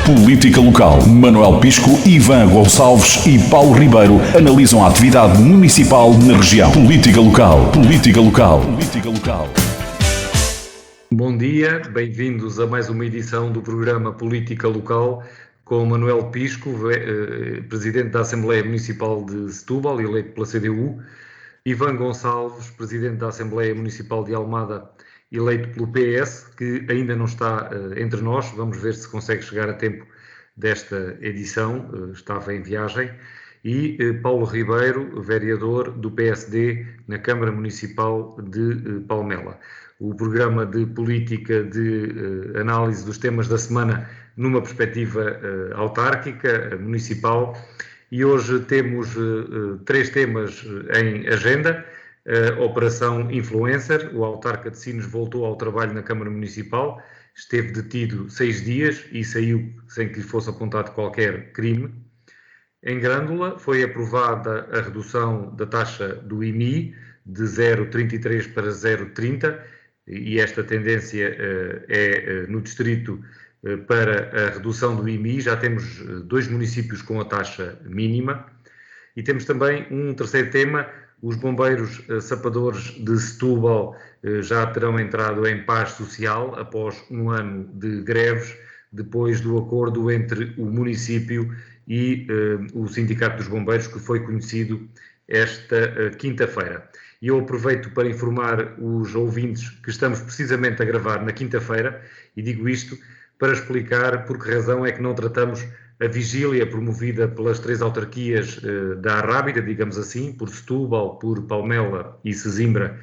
Política local. Manuel Pisco, Ivan Gonçalves e Paulo Ribeiro analisam a atividade municipal na região. Política local. Política local. Política local. Bom dia, bem-vindos a mais uma edição do programa Política Local com Manuel Pisco, Presidente da Assembleia Municipal de Setúbal, eleito pela CDU, Ivan Gonçalves, Presidente da Assembleia Municipal de Almada, eleito pelo PS, que ainda não está entre nós. Vamos ver se consegue chegar a tempo desta edição, estava em viagem, e Paulo Ribeiro, vereador do PSD na Câmara Municipal de Palmela. O programa de política de análise dos temas da semana numa perspectiva autárquica, municipal, e hoje temos três temas em agenda. Operação Influencer. O autarca de Sines voltou ao trabalho na Câmara Municipal, esteve detido 6 dias e saiu sem que lhe fosse apontado qualquer crime. Em Grândola foi aprovada a redução da taxa do IMI de 0,33 para 0,30 e esta tendência é no distrito para a redução do IMI. Já temos 2 municípios com a taxa mínima e temos também um terceiro tema. Os bombeiros sapadores de Setúbal já terão entrado em paz social após um ano de greves, depois do acordo entre o município e o Sindicato dos Bombeiros, que foi conhecido esta quinta-feira. E eu aproveito para informar os ouvintes que estamos precisamente a gravar na quinta-feira, e digo isto para explicar por que razão é que não tratamos a vigília promovida pelas 3 autarquias da Arrábida, digamos assim, por Setúbal, por Palmela e Sesimbra,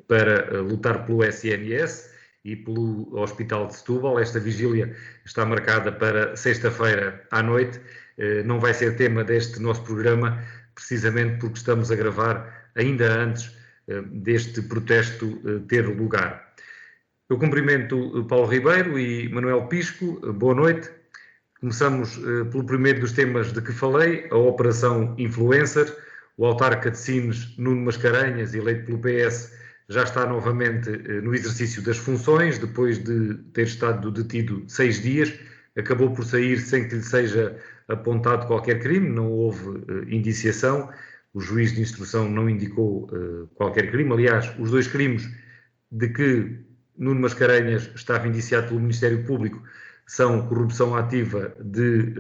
para lutar pelo SNS e pelo Hospital de Setúbal. Esta vigília está marcada para sexta-feira à noite. Não vai ser tema deste nosso programa, precisamente porque estamos a gravar ainda antes deste protesto ter lugar. Eu cumprimento Paulo Ribeiro e Manuel Pisco. Boa noite. Começamos pelo primeiro dos temas de que falei, a Operação Influencer. O autarca de Sines, Nuno Mascarenhas, eleito pelo PS, já está novamente no exercício das funções, depois de ter estado detido 6 dias. Acabou por sair sem que lhe seja apontado qualquer crime, não houve indiciação. O juiz de instrução não indicou qualquer crime. Aliás, os 2 crimes de que Nuno Mascarenhas estava indiciado pelo Ministério Público são corrupção ativa de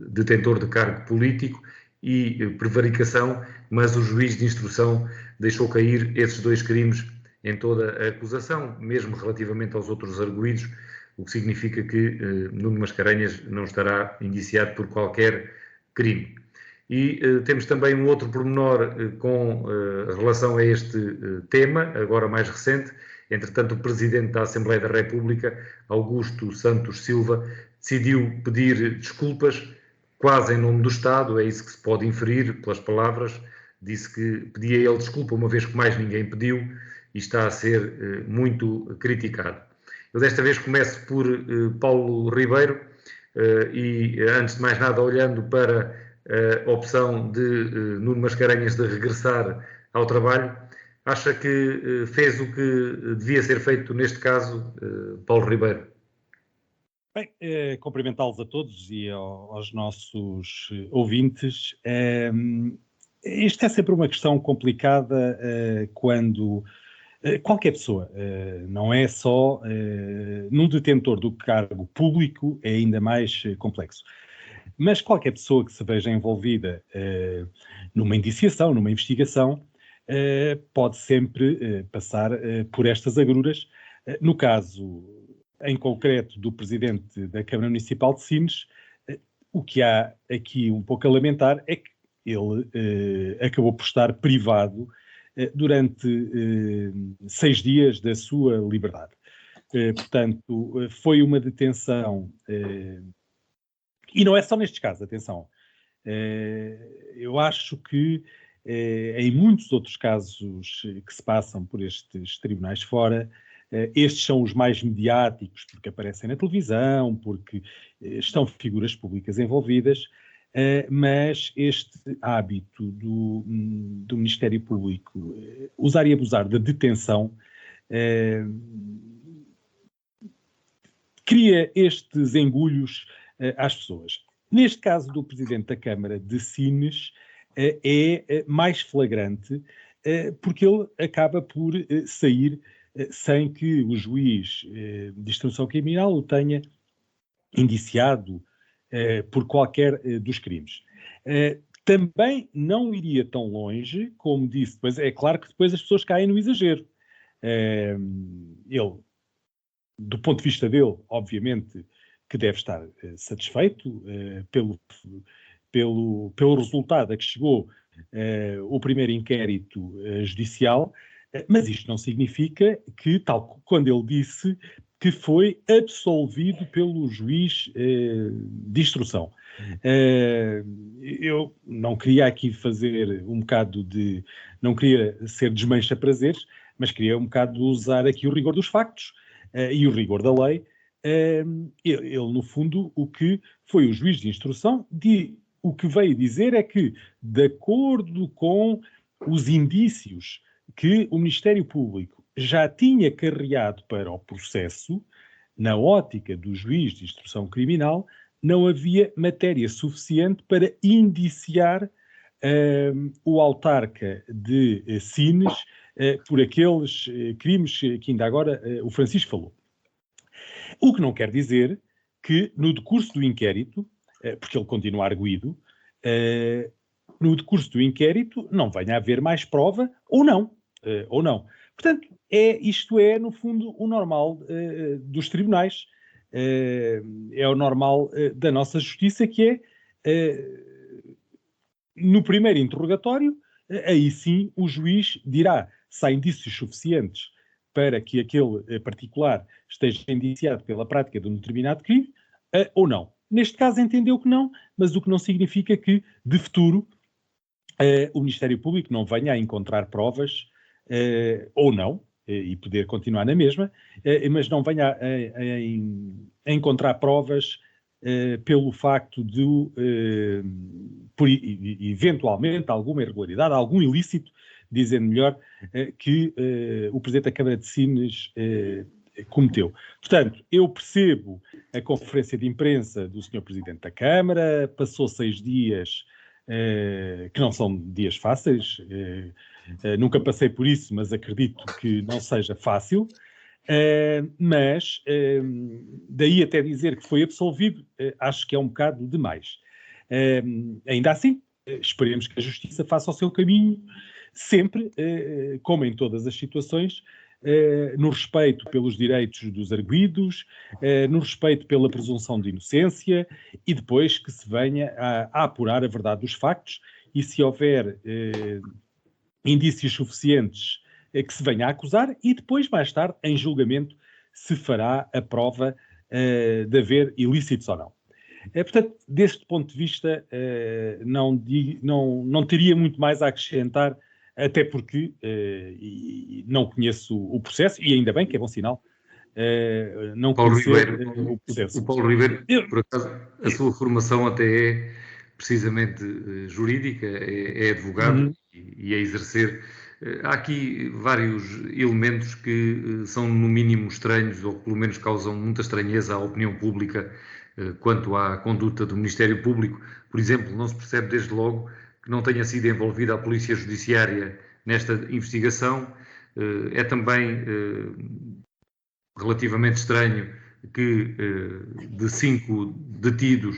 detentor de cargo político e prevaricação, mas o juiz de instrução deixou cair esses 2 crimes em toda a acusação, mesmo relativamente aos outros arguidos, o que significa que Nuno Mascarenhas não estará indiciado por qualquer crime. E temos também um outro pormenor com relação a este tema, agora mais recente. Entretanto, o Presidente da Assembleia da República, Augusto Santos Silva, decidiu pedir desculpas, quase em nome do Estado, é isso que se pode inferir pelas palavras. Disse que pedia ele desculpa, uma vez que mais ninguém pediu, e está a ser muito criticado. Eu desta vez começo por Paulo Ribeiro, e antes de mais nada olhando para a opção de Nuno Mascarenhas de regressar ao trabalho. Acha que fez o que devia ser feito neste caso, Paulo Ribeiro? Bem, cumprimentá-los a todos e aos nossos ouvintes. Isto é sempre uma questão complicada quando qualquer pessoa, não é só num detentor do cargo público, é ainda mais complexo. Mas qualquer pessoa que se veja envolvida numa indiciação, numa investigação, pode sempre passar por estas agruras. No caso, em concreto, do Presidente da Câmara Municipal de Sines, o que há aqui um pouco a lamentar é que ele acabou por estar privado durante 6 dias da sua liberdade. Portanto, foi uma detenção, e não é só nestes casos, atenção. Eu acho que em muitos outros casos que se passam por estes tribunais fora, estes são os mais mediáticos, porque aparecem na televisão, porque estão figuras públicas envolvidas, mas este hábito do Ministério Público usar e abusar da detenção cria estes engulhos às pessoas. Neste caso do Presidente da Câmara de Sines, é mais flagrante, porque ele acaba por sair sem que o juiz de instrução criminal o tenha indiciado por qualquer dos crimes. Também não iria tão longe, como disse, mas é claro que depois as pessoas caem no exagero. Ele, do ponto de vista dele, obviamente que deve estar satisfeito pelo resultado a que chegou o primeiro inquérito judicial, mas isto não significa que, tal quando ele disse que foi absolvido pelo juiz de instrução. Eu não queria aqui fazer um bocado de... Não queria ser desmancha-prazeres, mas queria um bocado usar aqui o rigor dos factos e o rigor da lei. Ele, no fundo, o que foi o juiz de instrução, o que veio dizer é que, de acordo com os indícios que o Ministério Público já tinha carreado para o processo, na ótica do juiz de instrução criminal, não havia matéria suficiente para indiciar o autarca de Sines por aqueles crimes que ainda agora o Francisco falou. O que não quer dizer que, no decurso do inquérito, porque ele continua arguido, no decurso do inquérito não venha a haver mais prova ou não. Portanto, isto é, no fundo, o normal dos tribunais. É o normal da nossa justiça, que é, no primeiro interrogatório, aí sim o juiz dirá se há indícios suficientes para que aquele particular esteja indiciado pela prática de um determinado crime ou não. Neste caso entendeu que não, mas o que não significa que, de futuro, o Ministério Público não venha a encontrar provas ou não, e poder continuar na mesma, mas não venha a encontrar provas pelo facto de, por eventualmente, alguma irregularidade, algum ilícito, dizendo melhor, que o Presidente da Câmara de Sines cometeu. Portanto, eu percebo a conferência de imprensa do Sr. Presidente da Câmara, passou 6 dias, que não são dias fáceis, nunca passei por isso, mas acredito que não seja fácil, mas daí até dizer que foi absolvido, acho que é um bocado demais. Ainda assim, esperemos que a Justiça faça o seu caminho, sempre, como em todas as situações, no respeito pelos direitos dos arguidos, no respeito pela presunção de inocência e depois que se venha a apurar a verdade dos factos e se houver indícios suficientes que se venha a acusar e depois, mais tarde, em julgamento, se fará a prova de haver ilícitos ou não. Portanto, deste ponto de vista, não teria muito mais a acrescentar, até porque não conheço o processo, e ainda bem que é bom sinal, não conhecer o processo. O Paulo Ribeiro, por acaso, a sua formação até é precisamente jurídica, é advogado e é exercer. Há aqui vários elementos que são no mínimo estranhos, ou pelo menos causam muita estranheza à opinião pública quanto à conduta do Ministério Público. Por exemplo, não se percebe desde logo que não tenha sido envolvida a Polícia Judiciária nesta investigação. É também relativamente estranho que de 5 detidos,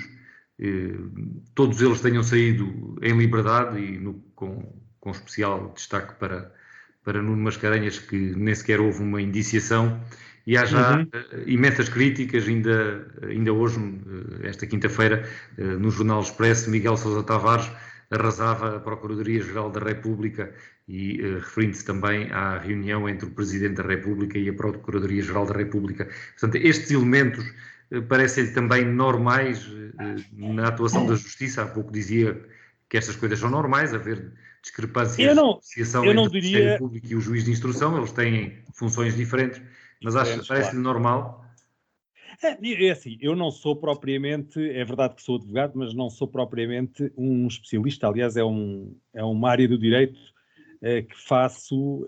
todos eles tenham saído em liberdade e com especial destaque para Nuno Mascarenhas, que nem sequer houve uma indiciação. E há já imensas críticas, ainda hoje, esta quinta-feira, no Jornal Expresso, Miguel Sousa Tavares arrasava a Procuradoria-Geral da República e referindo-se também à reunião entre o Presidente da República e a Procuradoria-Geral da República. Portanto, estes elementos parecem-lhe também normais na atuação da Justiça. Há pouco dizia que estas coisas são normais, haver discrepâncias de apreciação entre o Ministério Público e o Juiz de Instrução, eles têm funções diferentes, mas parece-lhe normal. É assim, eu não sou propriamente, é verdade que sou advogado, mas não sou propriamente um especialista, aliás é uma área do direito que faço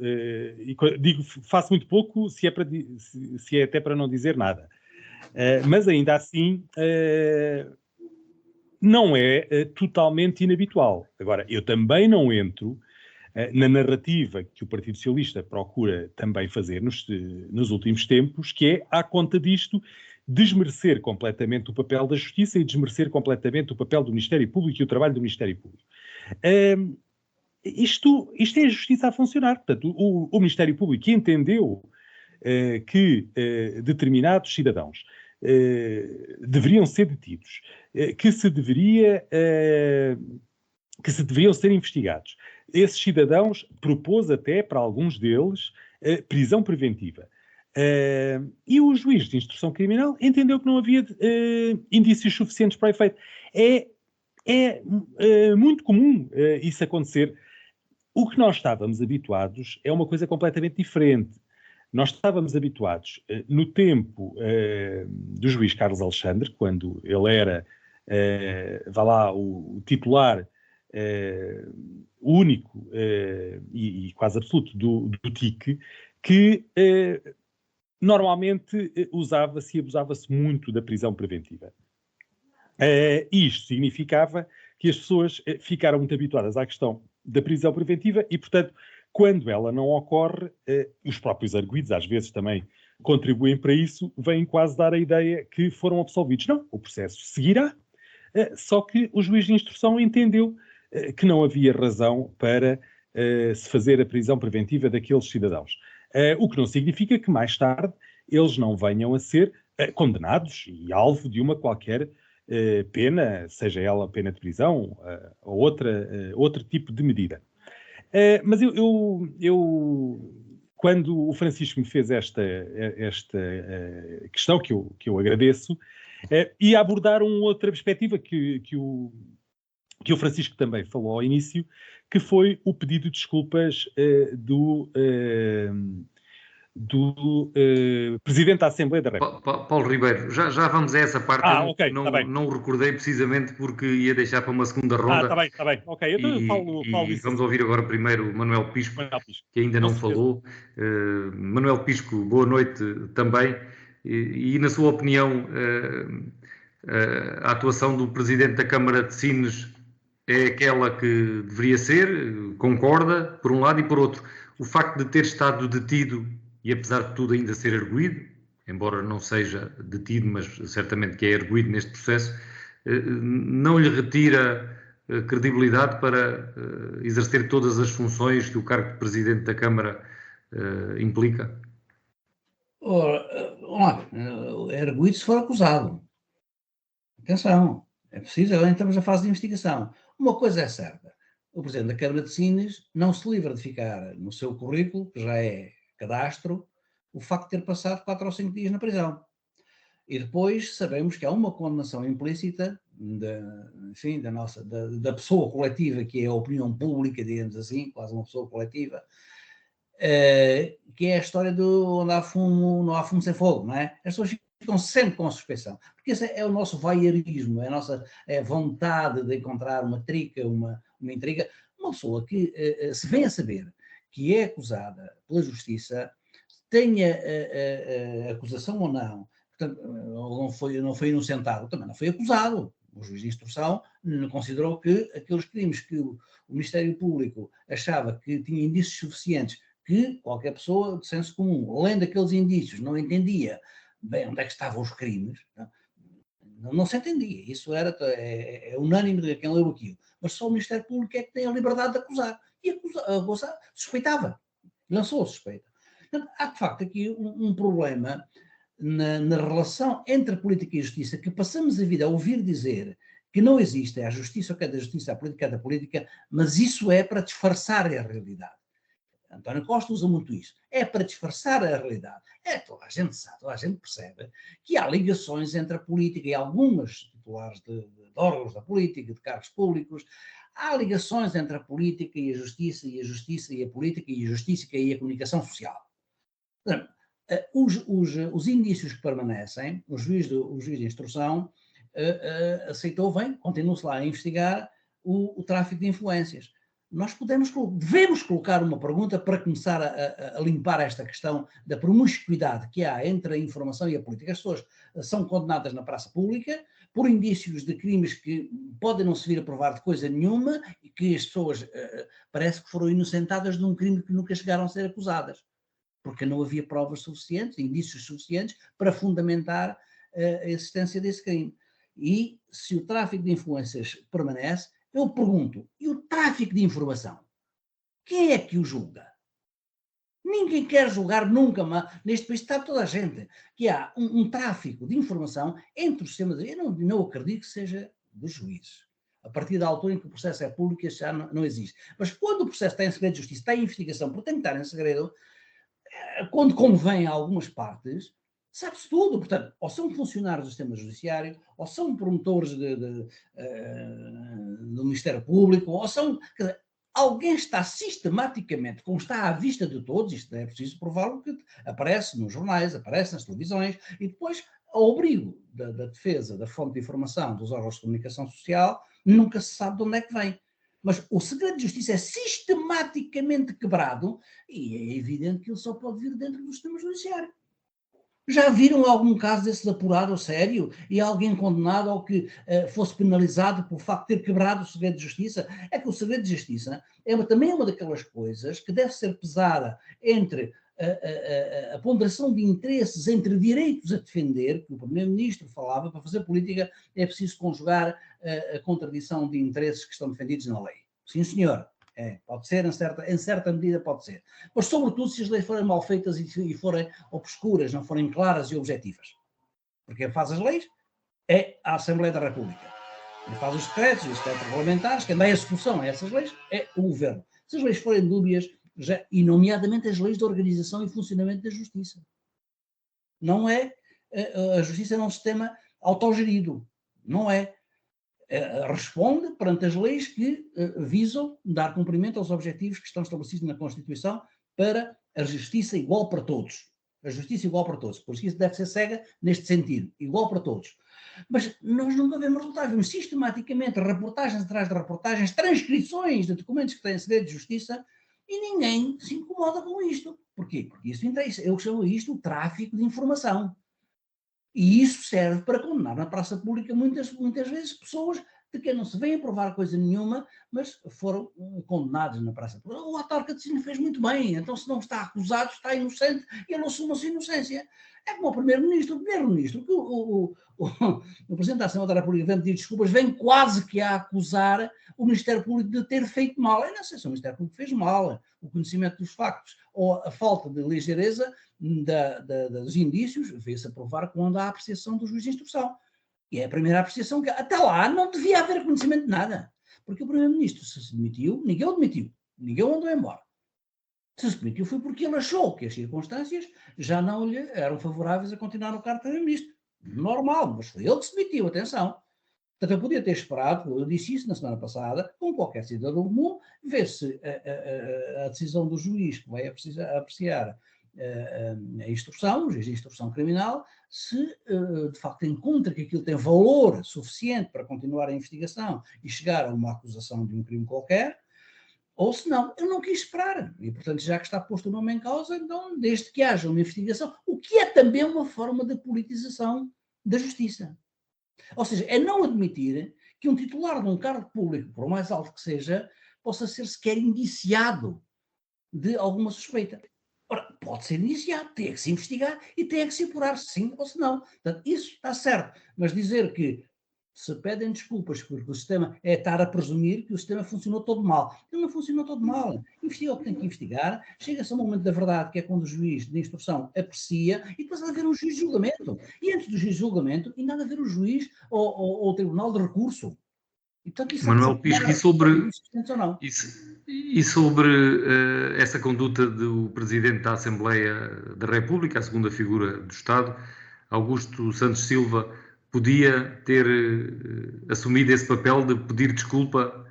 muito pouco, se é até para não dizer nada. Mas ainda assim não é totalmente inabitual. Agora, eu também não entro na narrativa que o Partido Socialista procura também fazer nos últimos tempos, que é, à conta disto, desmerecer completamente o papel da Justiça e desmerecer completamente o papel do Ministério Público e o trabalho do Ministério Público. Isto é a Justiça a funcionar. Portanto, o Ministério Público entendeu que determinados cidadãos deveriam ser detidos, que deveriam ser investigados. Esses cidadãos propôs até, para alguns deles, prisão preventiva. E o juiz de instrução criminal entendeu que não havia indícios suficientes para o efeito. É muito comum isso acontecer. O que nós estávamos habituados é uma coisa completamente diferente. Nós estávamos habituados, no tempo do juiz Carlos Alexandre, quando ele era, o titular único e quase absoluto do TIC, que normalmente usava-se e abusava-se muito da prisão preventiva. E isto significava que as pessoas ficaram muito habituadas à questão da prisão preventiva e, portanto, quando ela não ocorre, os próprios arguidos, às vezes também contribuem para isso, vêm quase dar a ideia que foram absolvidos. Não, o processo seguirá, só que o juiz de instrução entendeu que não havia razão para se fazer a prisão preventiva daqueles cidadãos. O que não significa que mais tarde eles não venham a ser condenados e alvo de uma qualquer pena, seja ela pena de prisão ou outro tipo de medida. Mas eu, quando o Francisco me fez esta questão, que eu agradeço, ia abordar uma outra perspectiva que o Francisco também falou ao início, que foi o pedido de desculpas do Presidente da Assembleia da República. Paulo Ribeiro, já vamos a essa parte. Ok, não, tá bem. não o recordei precisamente porque ia deixar para uma segunda ronda. Está bem. Ok, então eu falo isso. Vamos ouvir agora primeiro o Manuel Pisco, que ainda não falou. Manuel Pisco, boa noite também. E na sua opinião, a atuação do Presidente da Câmara de Sines é aquela que deveria ser? Concorda, por um lado, e por outro, o facto de ter estado detido e, apesar de tudo, ainda ser arguido, embora não seja detido, mas certamente que é arguido neste processo, não lhe retira credibilidade para exercer todas as funções que o cargo de Presidente da Câmara implica? Ora, é arguido se for acusado. Atenção, é preciso, agora entramos na fase de investigação. Uma coisa é certa, o Presidente da Câmara de Sines não se livra de ficar no seu currículo, que já é cadastro, o facto de ter passado 4 ou 5 dias na prisão. E depois sabemos que há uma condenação implícita da pessoa coletiva, que é a opinião pública, digamos assim, quase uma pessoa coletiva, que é a história do onde há fumo, não há fumo sem fogo, não é? As pessoas ficam sempre com suspeição, porque esse é o nosso voyeurismo, é a nossa vontade de encontrar uma trica, uma intriga. Uma pessoa que se vem a saber que é acusada pela Justiça, tenha acusação ou não, portanto, não foi inocentado, também não foi acusado. O juiz de instrução considerou que aqueles crimes que o Ministério Público achava que tinha indícios suficientes, que qualquer pessoa de senso comum, lendo aqueles indícios, não entendia bem onde é que estavam os crimes, não se entendia. Isso é unânime de quem leu aquilo. Mas só o Ministério Público é que tem a liberdade de acusar. E acusar suspeitava. Lançou a suspeita. Portanto, há, de facto, aqui um problema na relação entre a política e a justiça, que passamos a vida a ouvir dizer que não existe, é a justiça o que é da justiça, a política é da política, mas isso é para disfarçar a realidade. António Costa usa muito isso. É para disfarçar a realidade. Toda a gente sabe, toda a gente percebe que há ligações entre a política e algumas titulares de órgãos da política, de cargos públicos. Há ligações entre a política e a justiça e a política e a justiça e a comunicação social. Portanto, os indícios que permanecem, o juiz de instrução aceitou, continua-se lá a investigar o tráfico de influências. nós devemos colocar uma pergunta para começar a limpar esta questão da promiscuidade que há entre a informação e a política. As pessoas são condenadas na praça pública por indícios de crimes que podem não se vir a provar de coisa nenhuma e que as pessoas parece que foram inocentadas de um crime que nunca chegaram a ser acusadas, porque não havia provas suficientes, indícios suficientes para fundamentar a existência desse crime. E se o tráfico de influências permanece, eu pergunto, e o tráfico de informação? Quem é que o julga? Ninguém quer julgar nunca, mas neste país está toda a gente, que há um tráfico de informação entre os sistemas. Eu não acredito que seja dos juízes. A partir da altura em que o processo é público, isso já não existe. Mas quando o processo está em segredo de justiça, está em investigação, por tem que estar em segredo, quando convém a algumas partes, sabe-se tudo. Portanto, ou são funcionários do sistema judiciário, ou são promotores do Ministério Público, ou são... Quer dizer, alguém está sistematicamente, como está à vista de todos, isto é preciso prová-lo, que aparece nos jornais, aparece nas televisões, e depois, ao abrigo da defesa da fonte de informação dos órgãos de comunicação social, nunca se sabe de onde é que vem. Mas o segredo de justiça é sistematicamente quebrado e é evidente que ele só pode vir dentro do sistema judiciário. Já viram algum caso desses apurado a sério e alguém condenado ou que fosse penalizado por facto de ter quebrado o segredo de justiça? É que o segredo de justiça também é uma daquelas coisas que deve ser pesada entre a ponderação de interesses entre direitos a defender, que o Primeiro-Ministro falava, para fazer política é preciso conjugar a contradição de interesses que estão defendidos na lei. Sim, senhor. Pode ser, em certa medida pode ser. Mas, sobretudo, se as leis forem mal feitas e forem obscuras, não forem claras e objetivas. Porque quem faz as leis é a Assembleia da República. Quem faz os decretos e os decretos regulamentares, quem dá a execução a essas leis é o Governo. Se as leis forem dúbias, e nomeadamente as leis de organização e funcionamento da Justiça. Não é, a Justiça é um sistema autogerido. Não é. Responde perante as leis que visam dar cumprimento aos objetivos que estão estabelecidos na Constituição para a justiça igual para todos. A justiça igual para todos. Por isso deve ser cega neste sentido. Igual para todos. Mas nós nunca vemos resultados. Vemos sistematicamente reportagens atrás de reportagens, transcrições de documentos que têm segredo de justiça e ninguém se incomoda com isto. Porquê? Porque isso interessa. Eu chamo isto o tráfico de informação. E isso serve para condenar na praça pública muitas vezes pessoas de quem não se vem a provar coisa nenhuma, mas foram condenados na praça pública. O autarca de Sines fez muito bem, então se não está acusado, está inocente, e ele assume a sua inocência. É como o Primeiro-Ministro, que o Presidente da Assembleia da República vem pedir desculpas, vem quase que a acusar o Ministério Público de ter feito mal. Eu não sei se o Ministério Público fez mal, o conhecimento dos factos ou a falta de ligeireza dos indícios veio-se a provar quando há a apreciação do juiz de instrução. E é a primeira apreciação que até lá não devia haver conhecimento de nada. Porque o Primeiro-Ministro se demitiu, ninguém o demitiu, ninguém o mandou embora. Se demitiu foi porque ele achou que as circunstâncias já não lhe eram favoráveis a continuar no cargo de Primeiro-Ministro. Normal, mas foi ele que se demitiu, atenção. Portanto, eu podia ter esperado, eu disse isso na semana passada, com qualquer cidadão comum, ver se a decisão do juiz que vai apreciar a instrução, o juiz de instrução criminal, se de facto encontra que aquilo tem valor suficiente para continuar a investigação e chegar a uma acusação de um crime qualquer, ou se não. Eu não quis esperar. E, portanto, já que está posto o nome em causa, então, desde que haja uma investigação, o que é também uma forma de politização da justiça. Ou seja, é não admitir que um titular de um cargo público, por mais alto que seja, possa ser sequer indiciado de alguma suspeita. Ora, pode ser indiciado, tem que se investigar e tem que se apurar sim ou se não. Portanto, isso está certo. Mas dizer que se pedem desculpas porque o sistema é estar a presumir que o sistema funcionou todo mal. Ele não funcionou todo mal. Investiga o que tem que investigar, chega-se a um momento da verdade, que é quando o juiz de instrução aprecia, e depois há de haver um juiz de julgamento. E antes do juiz de julgamento, ainda há de haver o juiz ou o tribunal de recurso. E, portanto, isso Manuel Pisco, e sobre essa conduta do Presidente da Assembleia da República, a segunda figura do Estado, Augusto Santos Silva, podia ter assumido esse papel de pedir desculpa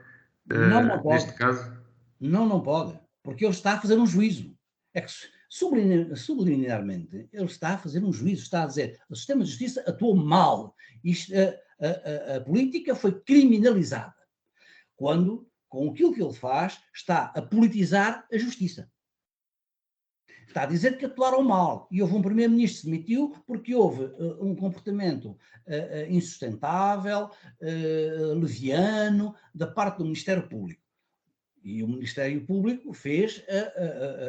neste caso? Não pode, porque ele está a fazer um juízo. É que, subliminarmente, ele está a fazer um juízo, está a dizer, o sistema de justiça atuou mal, a política foi criminalizada. Quando com aquilo que ele faz, está a politizar a justiça. Está a dizer que atuaram mal. E houve um primeiro-ministro que se demitiu porque houve um comportamento insustentável, leviano, da parte do Ministério Público. E o Ministério Público fez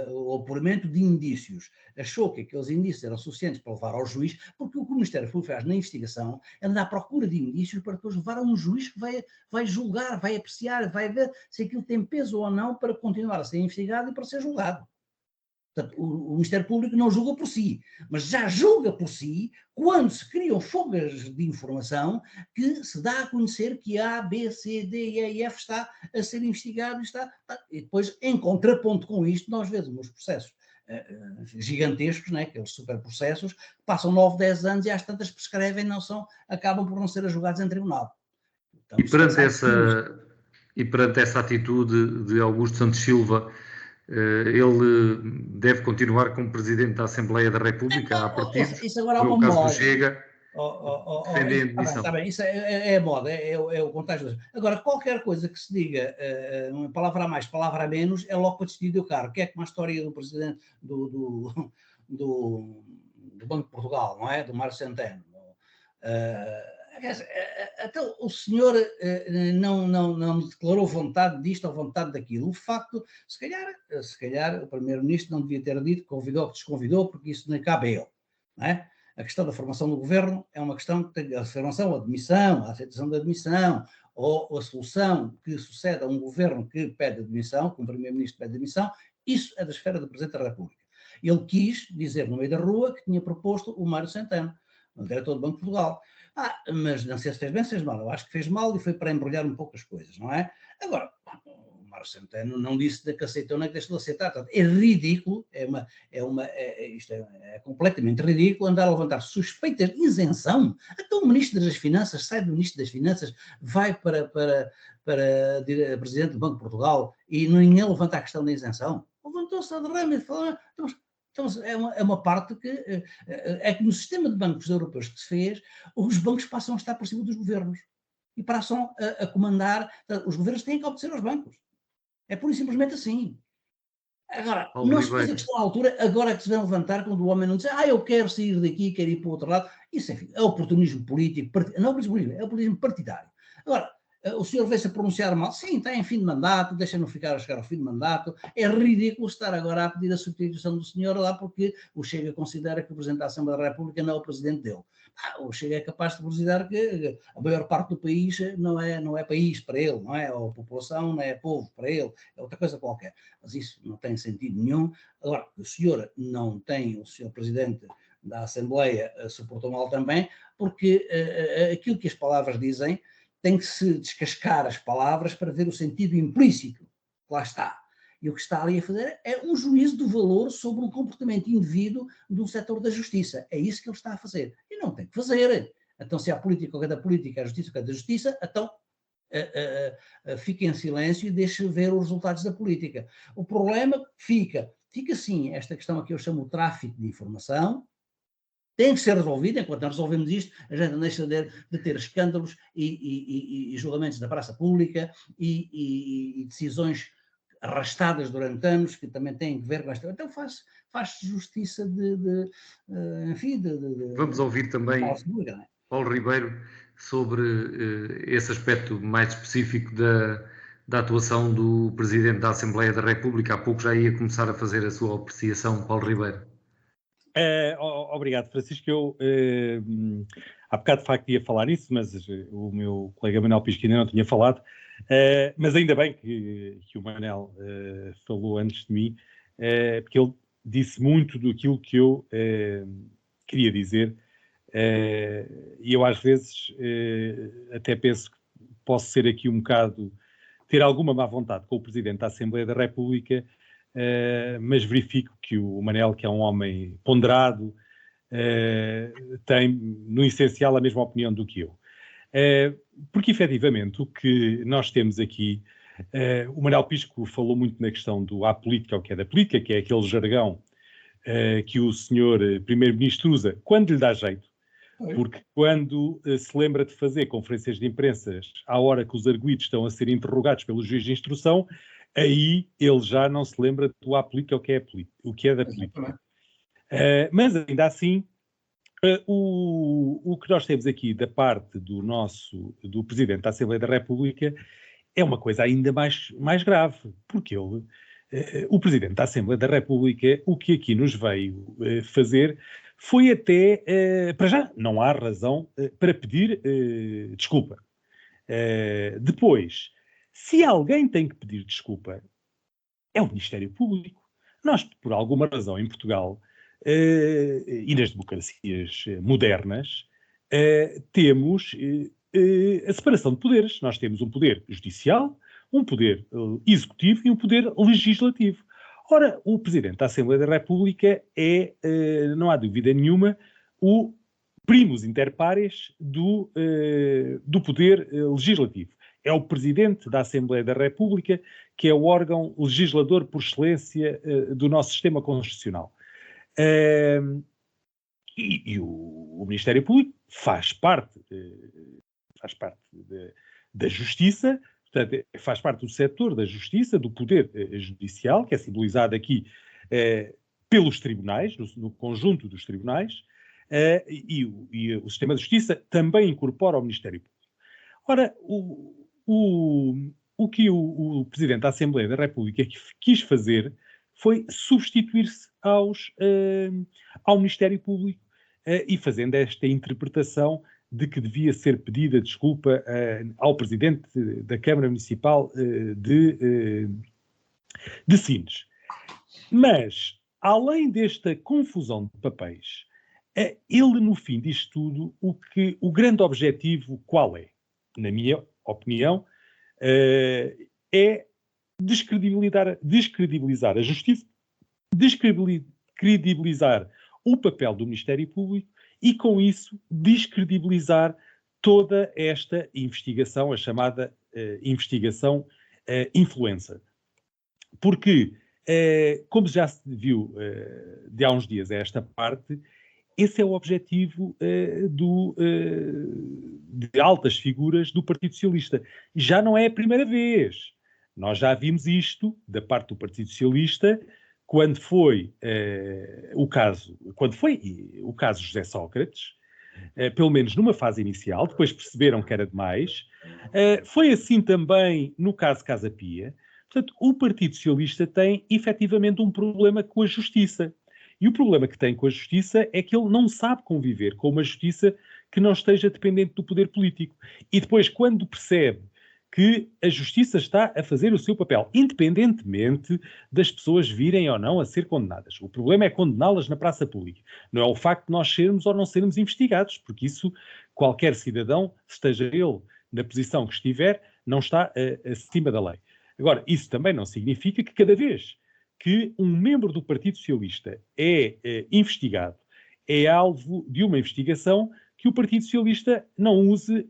o apuramento de indícios. Achou que aqueles indícios eram suficientes para levar ao juiz, porque o que o Ministério Público faz na investigação é andar à procura de indícios para depois levar a um juiz que vai julgar, vai apreciar, vai ver se aquilo tem peso ou não para continuar a ser investigado e para ser julgado. Portanto, o Ministério Público não julga por si, mas já julga por si quando se criam fugas de informação que se dá a conhecer que A, B, C, D, E e F está a ser investigado e depois, em contraponto com isto, nós vemos uns processos gigantescos, né, aqueles superprocessos, que passam 9, 10 anos e às tantas prescrevem, acabam por não ser julgados em tribunal. Então, e perante essa atitude de Augusto Santos Silva, ele deve continuar como Presidente da Assembleia da República, a partir isso agora é uma caso moda. do Chega, defendem a demissão. Está bem, isso é moda, é o contágio. Agora, qualquer coisa que se diga, uma palavra a mais, palavra a menos, é logo para decidir o carro. Que é como a história do Presidente do Banco de Portugal, não é? Do Mário Centeno. Até o senhor não declarou vontade disto ou vontade daquilo. O facto, se calhar o Primeiro-Ministro não devia ter dito, convidou ou desconvidou, porque isso nem cabe a ele. Não é? A questão da formação do governo é uma questão que tem a formação, a admissão, a aceitação da admissão, ou a solução que sucede a um governo que pede admissão, que um Primeiro-Ministro pede admissão, isso é da esfera do Presidente da República. Ele quis dizer no meio da rua que tinha proposto o Mário Centeno, o diretor do Banco de Portugal. Mas não sei se fez bem, se fez mal. Eu acho que fez mal e foi para embrulhar um pouco as coisas, não é? Agora, o Mário Centeno não disse que aceitou nem que deixou de aceitar. Portanto, é ridículo, isto é completamente ridículo andar a levantar suspeitas de isenção. Até o Ministro das Finanças sai do Ministro das Finanças, vai para Presidente do Banco de Portugal e ninguém levanta a questão da isenção. Levantou-se a derrama e falou... Então, é uma parte que é que no sistema de bancos europeus que se fez, os bancos passam a estar por cima dos governos e passam a comandar. Os governos têm que obedecer aos bancos. É pura e simplesmente assim. Agora, não se fez a questão à altura, agora é que se vem levantar quando o homem não diz eu quero sair daqui, quero ir para o outro lado. Isso, enfim, é oportunismo político, não é oportunismo partidário. Agora, o senhor veio-se a pronunciar mal, sim, está em fim de mandato, deixa-no ficar a chegar ao fim de mandato, é ridículo estar agora a pedir a substituição do senhor lá porque o Chega considera que o Presidente da Assembleia da República não é o Presidente dele. O Chega é capaz de considerar que a maior parte do país não é país para ele, não é? Ou a população não é povo para ele, é outra coisa qualquer. Mas isso não tem sentido nenhum. Agora, o senhor Presidente da Assembleia se portou mal também, porque aquilo que as palavras dizem tem que se descascar as palavras para ver o sentido implícito que lá está. E o que está ali a fazer é um juízo de valor sobre um comportamento indevido de um setor da justiça. É isso que ele está a fazer. E não tem que fazer. Então, se há política ou cada política, a justiça ou cada justiça, então fique em silêncio e deixe ver os resultados da política. O problema fica sim, esta questão que eu chamo de tráfico de informação, tem que ser resolvido. Enquanto não resolvemos isto, a gente não deixa de ter escândalos e julgamentos da praça pública e decisões arrastadas durante anos que também têm que ver com esta... Então faz justiça enfim... Vamos ouvir também Paulo Ribeiro sobre esse aspecto mais específico da atuação do Presidente da Assembleia da República. Há pouco já ia começar a fazer a sua apreciação, Paulo Ribeiro. Obrigado, Francisco. Eu há bocado de facto ia falar isso, mas o meu colega Manuel Pisco ainda não tinha falado, mas ainda bem que o Manuel falou antes de mim, porque ele disse muito daquilo que eu queria dizer, e eu às vezes até penso que posso ser aqui um bocado, ter alguma má vontade com o Presidente da Assembleia da República, mas verifico que o Manel, que é um homem ponderado, tem no essencial a mesma opinião do que eu. Porque efetivamente o que nós temos aqui, o Manuel Pisco falou muito na questão do há política ou que é da política, que é aquele jargão que o senhor Primeiro-Ministro usa quando lhe dá jeito, Porque quando se lembra de fazer conferências de imprensa à hora que os arguidos estão a ser interrogados pelo juiz de instrução, aí ele já não se lembra do apelido, o que é da política. Mas ainda assim, o que nós temos aqui da parte do Presidente da Assembleia da República é uma coisa ainda mais grave, porque o Presidente da Assembleia da República, o que aqui nos veio fazer foi até, para já, não há razão para pedir desculpa. Depois, se alguém tem que pedir desculpa, é o Ministério Público. Nós, por alguma razão, em Portugal, e nas democracias modernas, temos a separação de poderes. Nós temos um poder judicial, um poder executivo e um poder legislativo. Ora, o Presidente da Assembleia da República é, não há dúvida nenhuma, o primus inter pares do poder legislativo. É o Presidente da Assembleia da República que é o órgão legislador por excelência do nosso sistema constitucional. E o Ministério Público faz parte da Justiça, portanto, faz parte do setor da Justiça, do poder judicial, que é simbolizado aqui pelos tribunais, no conjunto dos tribunais, e o sistema de Justiça também incorpora o Ministério Público. Ora, o que o Presidente da Assembleia da República quis fazer foi substituir-se ao Ministério Público e fazendo esta interpretação de que devia ser pedida desculpa ao Presidente da Câmara Municipal de Sines. Mas, além desta confusão de papéis, ele, no fim disto tudo, o grande objetivo qual é? Na minha opinião, é descredibilizar a Justiça, descredibilizar o papel do Ministério Público e, com isso, descredibilizar toda esta investigação, a chamada investigação influenza. Porque, como já se viu de há uns dias a esta parte, esse é o objetivo de altas figuras do Partido Socialista. Já não é a primeira vez. Nós já vimos isto da parte do Partido Socialista quando foi o caso José Sócrates, pelo menos numa fase inicial, depois perceberam que era demais. Foi assim também no caso Casa Pia. Portanto, o Partido Socialista tem efetivamente um problema com a justiça. E o problema que tem com a justiça é que ele não sabe conviver com uma justiça que não esteja dependente do poder político. E depois, quando percebe que a justiça está a fazer o seu papel, independentemente das pessoas virem ou não a ser condenadas. O problema é condená-las na praça pública. Não é o facto de nós sermos ou não sermos investigados, porque isso, qualquer cidadão, esteja ele na posição que estiver, não está acima da lei. Agora, isso também não significa que cada vez que um membro do Partido Socialista é investigado, é alvo de uma investigação, que o Partido Socialista não use,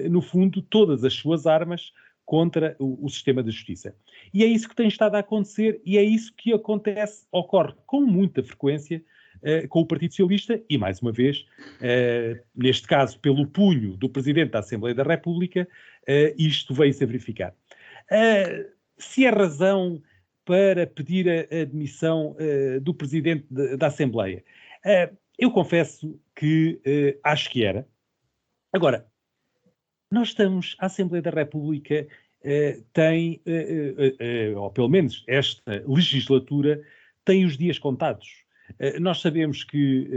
no fundo, todas as suas armas contra o sistema de justiça. E é isso que tem estado a acontecer e é isso que ocorre com muita frequência com o Partido Socialista e, mais uma vez, neste caso, pelo punho do Presidente da Assembleia da República, isto veio-se a verificar. Se é razão para pedir a admissão do Presidente da Assembleia, eu confesso que acho que era. Agora, a Assembleia da República tem, ou pelo menos esta legislatura, tem os dias contados. Nós sabemos que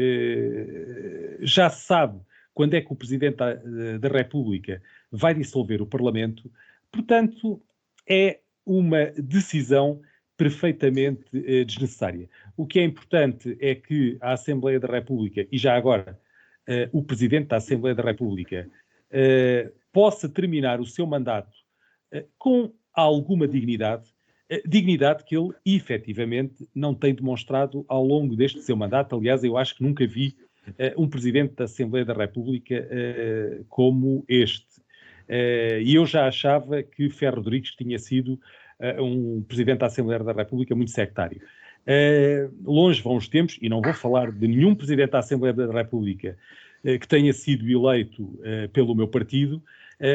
já se sabe quando é que o Presidente da República vai dissolver o Parlamento, portanto, é uma decisão perfeitamente desnecessária. O que é importante é que a Assembleia da República, e já agora o Presidente da Assembleia da República, possa terminar o seu mandato com alguma dignidade, dignidade que ele efetivamente não tem demonstrado ao longo deste seu mandato. Aliás, eu acho que nunca vi um Presidente da Assembleia da República como este. E eu já achava que Ferro Rodrigues tinha sido um Presidente da Assembleia da República muito sectário. Longe vão os tempos, e não vou falar de nenhum Presidente da Assembleia da República que tenha sido eleito pelo meu partido,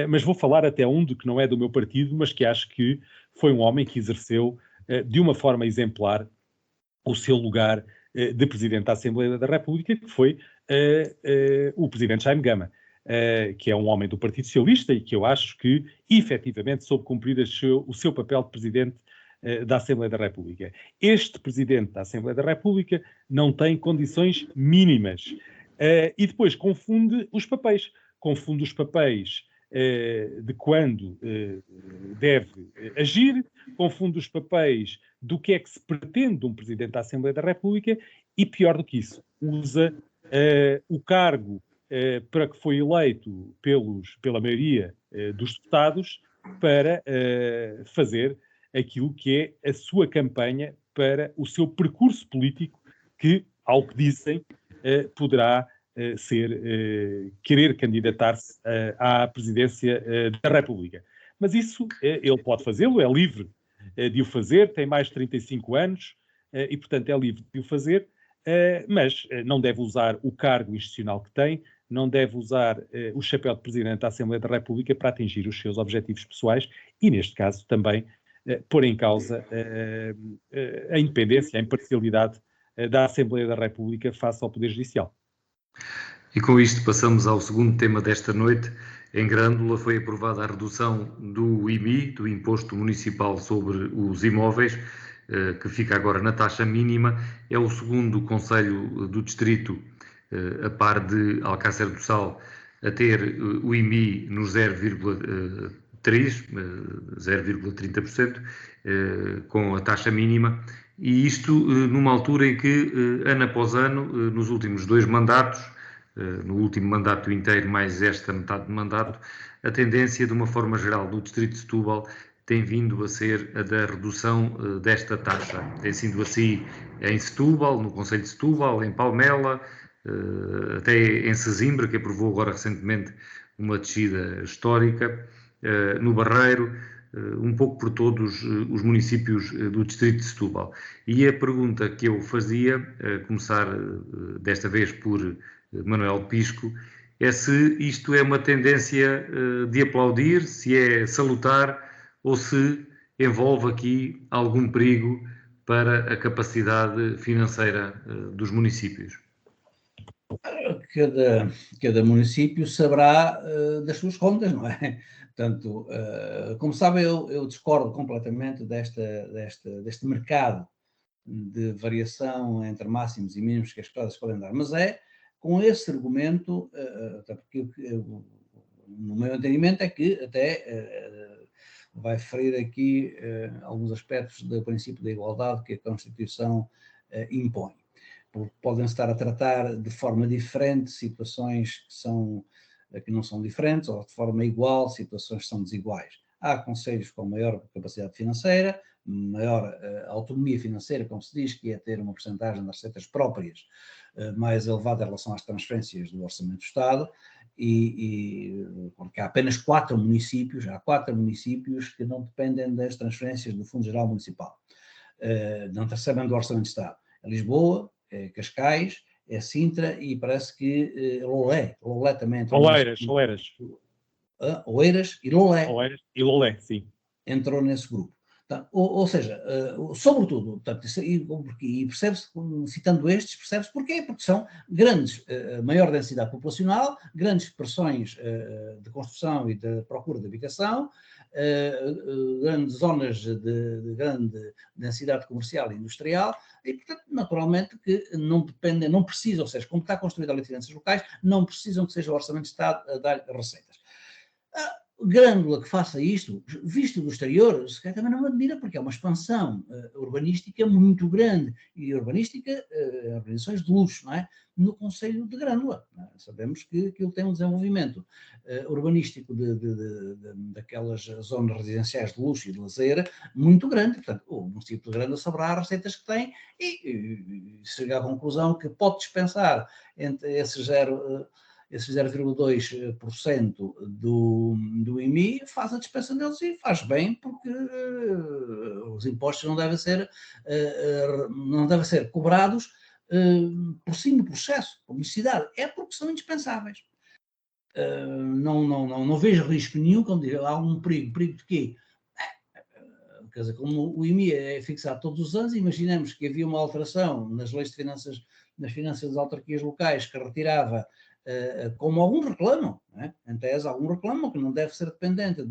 mas vou falar até um de que não é do meu partido, mas que acho que foi um homem que exerceu de uma forma exemplar o seu lugar de Presidente da Assembleia da República, que foi o Presidente Jaime Gama, que é um homem do Partido Socialista e que eu acho que efetivamente soube cumprir o seu papel de Presidente da Assembleia da República. Este Presidente da Assembleia da República não tem condições mínimas e depois confunde os papéis. Confunde os papéis de quando deve agir, confunde os papéis do que é que se pretende de um Presidente da Assembleia da República e, pior do que isso, usa o cargo para que foi eleito pela maioria dos deputados para fazer aquilo que é a sua campanha para o seu percurso político, que, ao que dizem, poderá querer candidatar-se à presidência da República. Mas isso ele pode fazê-lo, é livre de o fazer, tem mais de 35 anos e, portanto, é livre de o fazer, mas não deve usar o cargo institucional que tem, não deve usar o chapéu de Presidente da Assembleia da República para atingir os seus objetivos pessoais e, neste caso, também pôr em causa a independência, a imparcialidade da Assembleia da República face ao Poder Judicial. E com isto passamos ao segundo tema desta noite. Em Grândola foi aprovada a redução do IMI, do Imposto Municipal sobre os Imóveis, que fica agora na taxa mínima. É o segundo concelho do distrito, a par de Alcácer do Sal, a ter o IMI nos 0,30%, com a taxa mínima, e isto numa altura em que, ano após ano, nos últimos 2 mandatos, no último mandato inteiro mais esta metade de mandato, a tendência, de uma forma geral, do distrito de Setúbal tem vindo a ser a da redução desta taxa. Tem sido assim em Setúbal, no concelho de Setúbal, em Palmela, até em Sesimbra, que aprovou agora recentemente uma descida histórica, no Barreiro, um pouco por todos os municípios do distrito de Setúbal. E a pergunta que eu fazia, começar desta vez por Manuel Pisco, é se isto é uma tendência de aplaudir, se é salutar ou se envolve aqui algum perigo para a capacidade financeira dos municípios. Cada município saberá das suas contas, não é? Portanto, como sabem, eu discordo completamente deste mercado de variação entre máximos e mínimos que as casas podem dar, mas é com esse argumento, até porque no meu entendimento é que até vai ferir aqui alguns aspectos do princípio da igualdade que a Constituição impõe. Podem estar a tratar de forma diferente situações que não são diferentes, ou de forma igual situações que são desiguais. Há concelhos com maior capacidade financeira, maior autonomia financeira, como se diz, que é ter uma porcentagem das receitas próprias mais elevada em relação às transferências do Orçamento do Estado, porque há apenas 4 municípios que não dependem das transferências do Fundo Geral Municipal, não recebem do Orçamento do Estado. É Lisboa, é Cascais, é Sintra e parece que Lolé também entrou. Oeiras e Lolé. Oeiras e Lolé, sim. Entrou nesse grupo. Então, ou seja, sobretudo, e percebe-se, citando estes, percebe-se porquê, porque são grandes, maior densidade populacional, grandes pressões de construção e de procura de habitação, grandes zonas de grande densidade comercial e industrial, e, portanto, naturalmente que não precisam, ou seja, como está construída a lei de finanças locais, não precisam que seja o Orçamento de Estado a dar receitas. Grândola que faça isto, visto do exterior, se calhar também não me admira, porque é uma expansão urbanística muito grande, e urbanística, organizações de luxo, não é? No concelho de Grândola. Sabemos que aquilo tem um desenvolvimento urbanístico daquelas zonas residenciais de luxo e de lazer muito grande. Portanto, o município de Grândola saberá as receitas que tem e chegar à conclusão que pode dispensar entre esses esses 0,2% do IMI, faz a dispensa deles e faz bem, porque os impostos não devem ser cobrados por cima do processo, por necessidade, é porque são indispensáveis. Não vejo risco nenhum, quando digo, há um perigo de quê? Quer dizer, como o IMI é fixado todos os anos, imaginemos que havia uma alteração nas leis de finanças, nas finanças das autarquias locais, que retirava, como alguns reclamam, né? Em tese, alguns reclamam que não deve ser dependente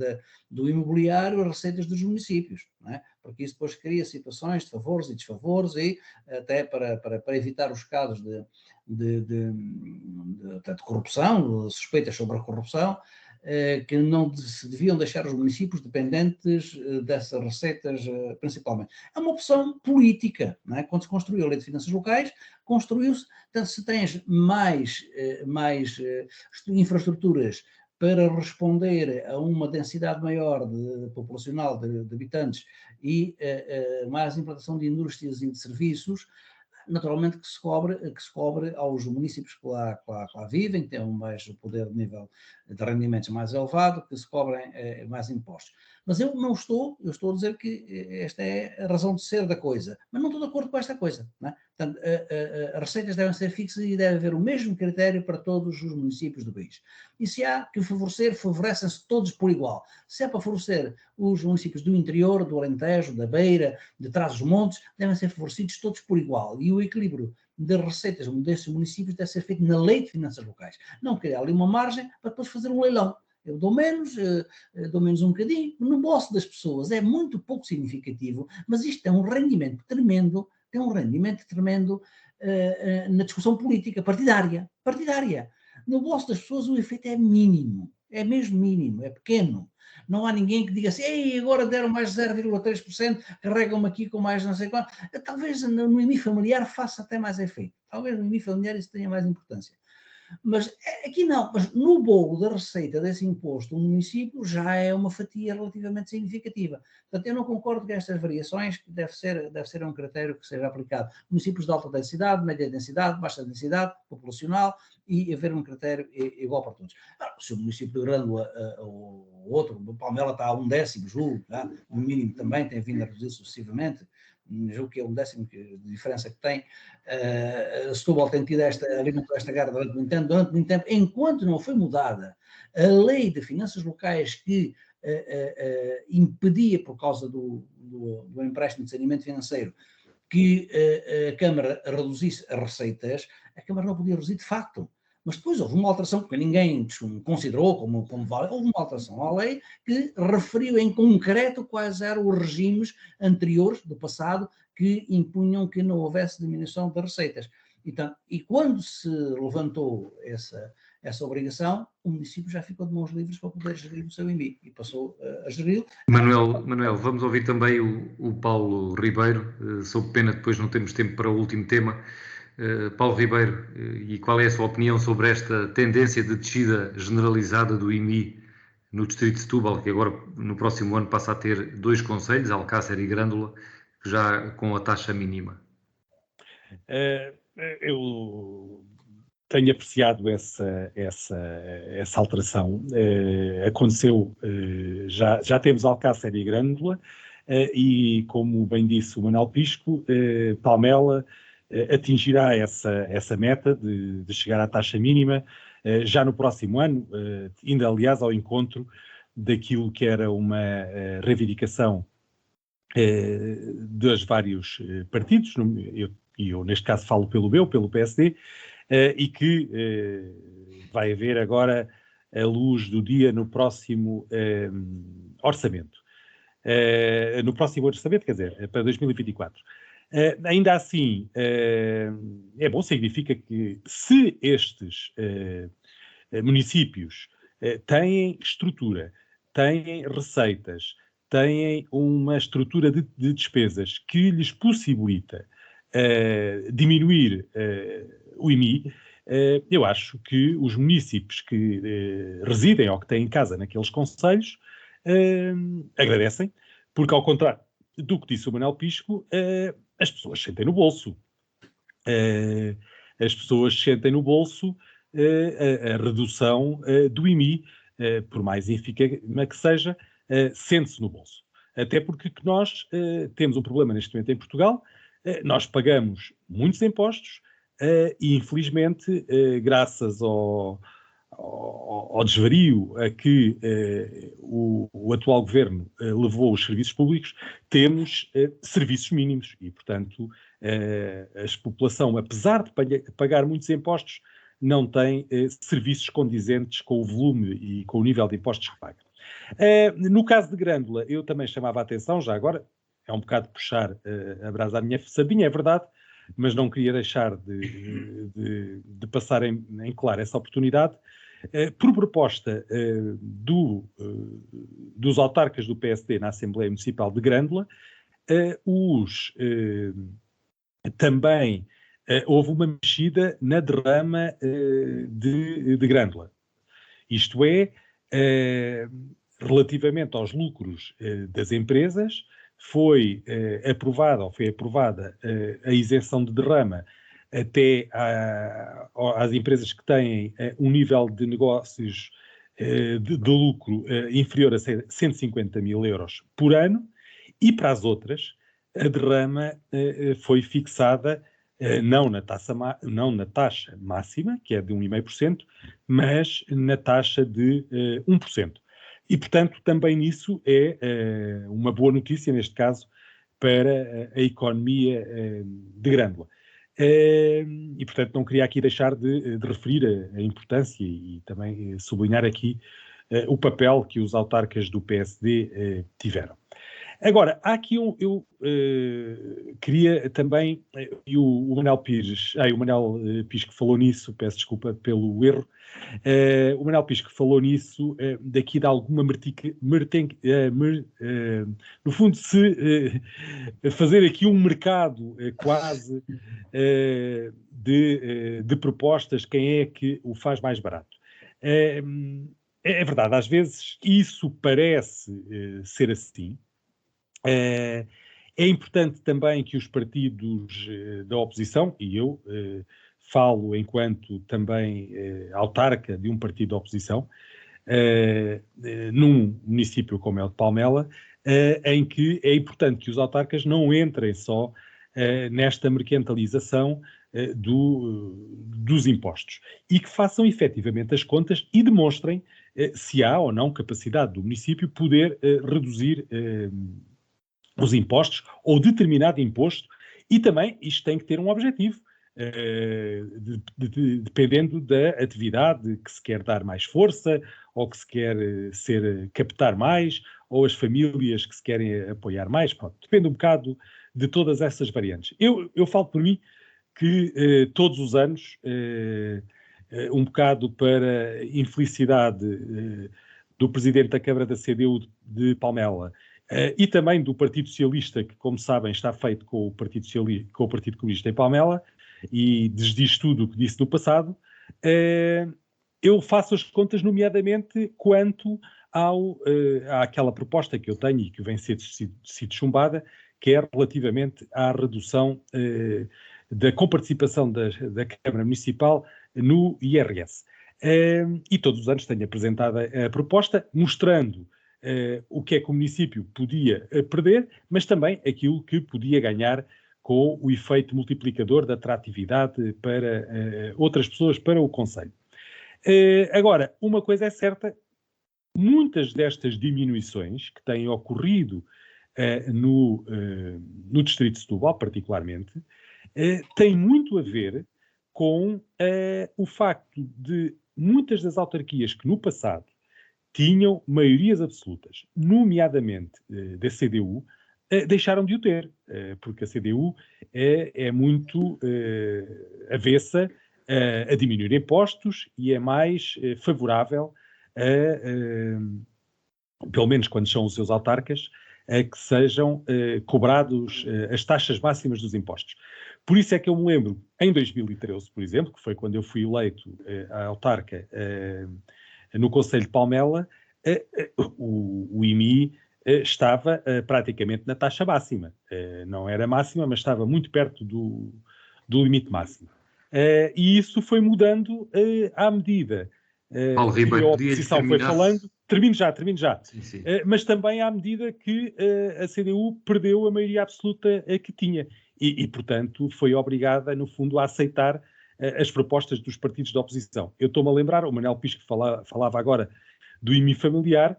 do imobiliário as receitas dos municípios, né? Porque isso depois cria situações de favores e desfavores, e até para evitar os casos de corrupção, de suspeitas sobre a corrupção, que não se deviam deixar os municípios dependentes dessas receitas, principalmente. É uma opção política, não é? Quando se construiu a Lei de Finanças Locais, construiu-se, então, se tens mais infraestruturas para responder a uma densidade maior populacional de habitantes e mais implantação de indústrias e de serviços, naturalmente que se cobre aos municípios que lá vivem, que têm o poder de nível de rendimentos mais elevado, que se cobrem mais impostos. Mas eu estou a dizer que esta é a razão de ser da coisa, mas não estou de acordo com esta coisa, não é? Portanto, as receitas devem ser fixas e deve haver o mesmo critério para todos os municípios do país. E se há que favorecer, favorecem-se todos por igual. Se é para favorecer os municípios do interior, do Alentejo, da Beira, de Trás-os-Montes, devem ser favorecidos todos por igual. E o equilíbrio das receitas desses municípios deve ser feito na Lei de Finanças Locais. Não criar ali uma margem para depois fazer um leilão. Eu dou menos um bocadinho, no bolso das pessoas é muito pouco significativo, mas isto tem um rendimento tremendo, na discussão política, partidária. No bolso das pessoas o efeito é mínimo, é mesmo mínimo, é pequeno. Não há ninguém que diga assim, ei, agora deram mais 0,3%, carregam-me aqui com mais não sei quanto. Talvez no IMI familiar faça até mais efeito. Talvez no IMI familiar isso tenha mais importância. Mas aqui não, mas no bolo da receita desse imposto, o município já é uma fatia relativamente significativa. Portanto, eu não concordo com estas variações, que deve ser um critério que seja aplicado. Municípios de alta densidade, média densidade, baixa densidade, populacional, e haver um critério igual para todos. Se o município de Grândola ou outro, Palmela está a 1/10, julgo, tá? No mínimo também tem vindo a reduzir sucessivamente, julgo que é 1/10 de diferença que tem. Setúbal tem tido alimentou esta guerra durante muito tempo, enquanto não foi mudada a lei de finanças locais que impedia, por causa do empréstimo de saneamento financeiro, que a Câmara reduzisse as receitas, a Câmara não podia reduzir de facto. Mas depois houve uma alteração, que ninguém considerou como válida, houve uma alteração à lei que referiu em concreto quais eram os regimes anteriores, do passado, que impunham que não houvesse diminuição das receitas. E quando se levantou essa obrigação, o município já ficou de mãos livres para poder gerir o seu IMI e passou a gerir. Manuel, vamos ouvir também o Paulo Ribeiro, sob pena depois não temos tempo para o último tema. Paulo Ribeiro, e qual é a sua opinião sobre esta tendência de descida generalizada do IMI no distrito de Setúbal, que agora no próximo ano passa a ter 2 concelhos, Alcácer e Grândola, já com a taxa mínima? Eu tenho apreciado essa alteração. Aconteceu, já temos Alcácer e Grândola, e como bem disse o Manuel Pisco, Palmela atingirá essa meta de chegar à taxa mínima já no próximo ano, indo aliás ao encontro daquilo que era uma reivindicação dos vários partidos, eu neste caso falo pelo PSD, e que vai haver agora a luz do dia no próximo orçamento. No próximo orçamento, quer dizer, para 2024. Ainda assim, é bom, significa que se estes municípios têm estrutura, têm receitas, têm uma estrutura de despesas que lhes possibilita diminuir o IMI, eu acho que os municípios que residem ou que têm casa naqueles concelhos agradecem, porque ao contrário do que disse o Manuel Pisco, as pessoas sentem no bolso. As pessoas sentem no bolso a redução do IMI, por mais ínfima que seja, sente-se no bolso. Até porque nós temos um problema neste momento em Portugal, nós pagamos muitos impostos e, infelizmente, graças ao desvario a que o atual governo levou os serviços públicos, temos serviços mínimos e, portanto, a população, apesar de pagar muitos impostos, não tem serviços condizentes com o volume e com o nível de impostos que paga. No caso de Grândola, eu também chamava a atenção, já agora, é um bocado puxar a brasa à minha sardinha, é verdade, mas não queria deixar de passar em claro essa oportunidade. Por proposta dos autarcas do PSD na Assembleia Municipal de Grândola, também houve uma mexida na derrama de Grândola. Isto é, relativamente aos lucros das empresas, foi aprovada a isenção de derrama até às empresas que têm um nível de negócios de lucro inferior a 150 mil euros por ano, e para as outras a derrama foi fixada não na taxa máxima, que é de 1,5%, mas na taxa de 1%. E, portanto, também nisso é uma boa notícia, neste caso, para a economia de Grândola. E, portanto, não queria aqui deixar de referir a importância e também sublinhar aqui o papel que os autarcas do PSD tiveram. Agora, há aqui eu queria também, e o Manuel Pisco falou nisso, peço desculpa pelo erro, o Manuel Pisco falou nisso, daqui de alguma no fundo, se fazer aqui um mercado quase de propostas, quem é que o faz mais barato. É verdade, às vezes isso parece ser assim. É importante também que os partidos da oposição, e eu falo enquanto também autarca de um partido da oposição, num município como é o de Palmela, em que é importante que os autarcas não entrem só nesta mercantilização dos impostos e que façam efetivamente as contas e demonstrem se há ou não capacidade do município poder reduzir os impostos ou determinado imposto, e também isto tem que ter um objetivo, dependendo da atividade que se quer dar mais força, ou que se quer captar mais, ou as famílias que se querem apoiar mais. Pronto, depende um bocado de todas essas variantes. Eu falo por mim que todos os anos, um bocado para infelicidade do presidente da Câmara da CDU de Palmela, e também do Partido Socialista, que, como sabem, está feito com o Partido Comunista em Palmela, e desdiz tudo o que disse no passado, eu faço as contas, nomeadamente, quanto àquela proposta que eu tenho e que vem sido chumbada, que é relativamente à redução da comparticipação da Câmara Municipal no IRS. E todos os anos tenho apresentado a proposta, mostrando o que é que o município podia perder, mas também aquilo que podia ganhar com o efeito multiplicador da atratividade para outras pessoas, para o concelho. Agora, uma coisa é certa, muitas destas diminuições que têm ocorrido no distrito de Setúbal, particularmente, têm muito a ver com o facto de muitas das autarquias que no passado tinham maiorias absolutas, nomeadamente da CDU, deixaram de o ter, porque a CDU é muito avessa a diminuir impostos e é mais favorável, pelo menos quando são os seus autarcas, a que sejam cobrados as taxas máximas dos impostos. Por isso é que eu me lembro, em 2013, por exemplo, que foi quando eu fui eleito a autarca no Concelho de Palmela, o IMI estava praticamente na taxa máxima. Não era máxima, mas estava muito perto do limite máximo. E isso foi mudando à medida Paulo que a Ribeiro, podia oposição foi terminar. falando. Termino já. Sim, sim. Mas também à medida que a CDU perdeu a maioria absoluta que tinha. E, portanto, foi obrigada, no fundo, a aceitar as propostas dos partidos da oposição. Eu estou-me a lembrar, o Manuel Pisco falava agora do IMI familiar.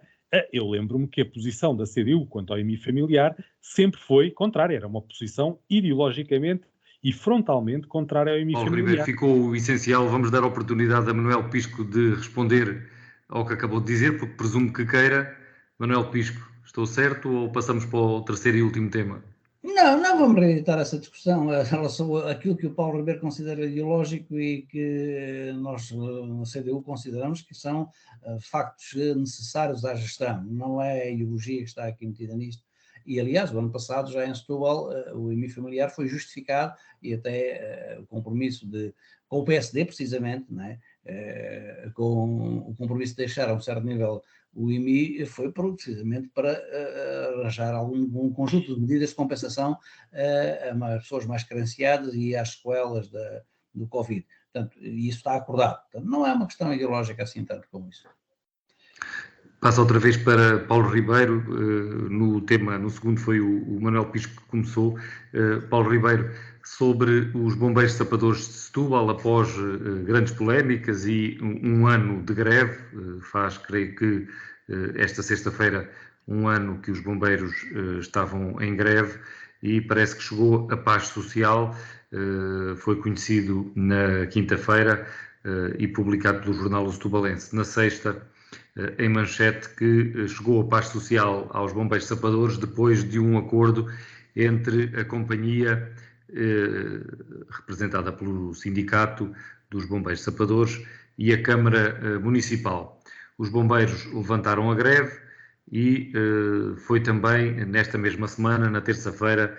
Eu lembro-me que a posição da CDU quanto ao IMI familiar sempre foi contrária. Era uma posição ideologicamente e frontalmente contrária ao IMI Paulo Ribeiro, familiar. ficou o essencial. Vamos dar a oportunidade a Manuel Pisco de responder ao que acabou de dizer, porque presumo que queira. Manuel Pisco, estou certo ou passamos para o terceiro e último tema? Não vamos reeditar essa discussão em relação àquilo que o Paulo Ribeiro considera ideológico e que nós, na CDU, consideramos que são factos necessários à gestão, não é a ideologia que está aqui metida nisto. E, aliás, o ano passado, já em Setúbal, o IMI familiar foi justificado e até o compromisso com o PSD, precisamente, não é? Com o compromisso de deixar a um certo nível o IMI, foi precisamente para arranjar um conjunto de medidas de compensação a pessoas mais carenciadas e às sequelas do Covid. Portanto, isso está acordado. Portanto, não é uma questão ideológica assim tanto como isso. Passo outra vez para Paulo Ribeiro, no segundo foi o Manuel Pisco que começou. Paulo Ribeiro, sobre os bombeiros sapadores de Setúbal, após grandes polémicas e um ano de greve, faz, creio que esta sexta-feira, um ano que os bombeiros estavam em greve e parece que chegou a paz social, foi conhecido na quinta-feira e publicado pelo jornal O Setubalense. Na sexta, em manchete, que chegou a paz social aos bombeiros sapadores depois de um acordo entre a companhia representada pelo sindicato dos bombeiros sapadores e a Câmara Municipal. Os bombeiros levantaram a greve e foi também nesta mesma semana, na terça-feira,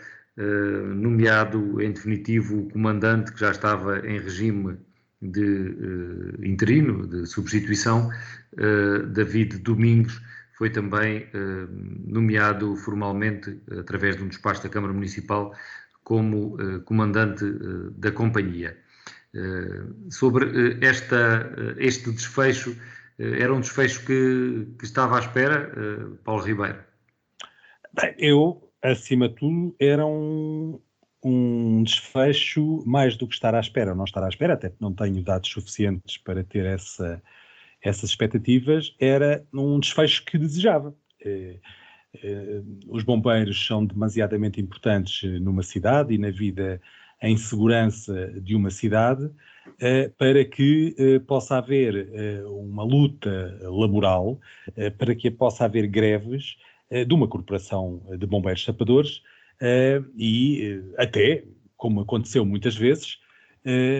nomeado em definitivo o comandante que já estava em regime de interino, de substituição, David Domingos, foi também nomeado formalmente, através de um despacho da Câmara Municipal, como comandante da companhia. Sobre este desfecho, era um desfecho que estava à espera, Paulo Ribeiro? Bem, acima de tudo, era um desfecho mais do que estar à espera, ou não estar à espera, até porque não tenho dados suficientes para ter essas expectativas, era um desfecho que desejava. Os bombeiros são demasiadamente importantes numa cidade e na vida em segurança de uma cidade para que possa haver uma luta laboral, para que possa haver greves de uma corporação de bombeiros sapadores e até, como aconteceu muitas vezes,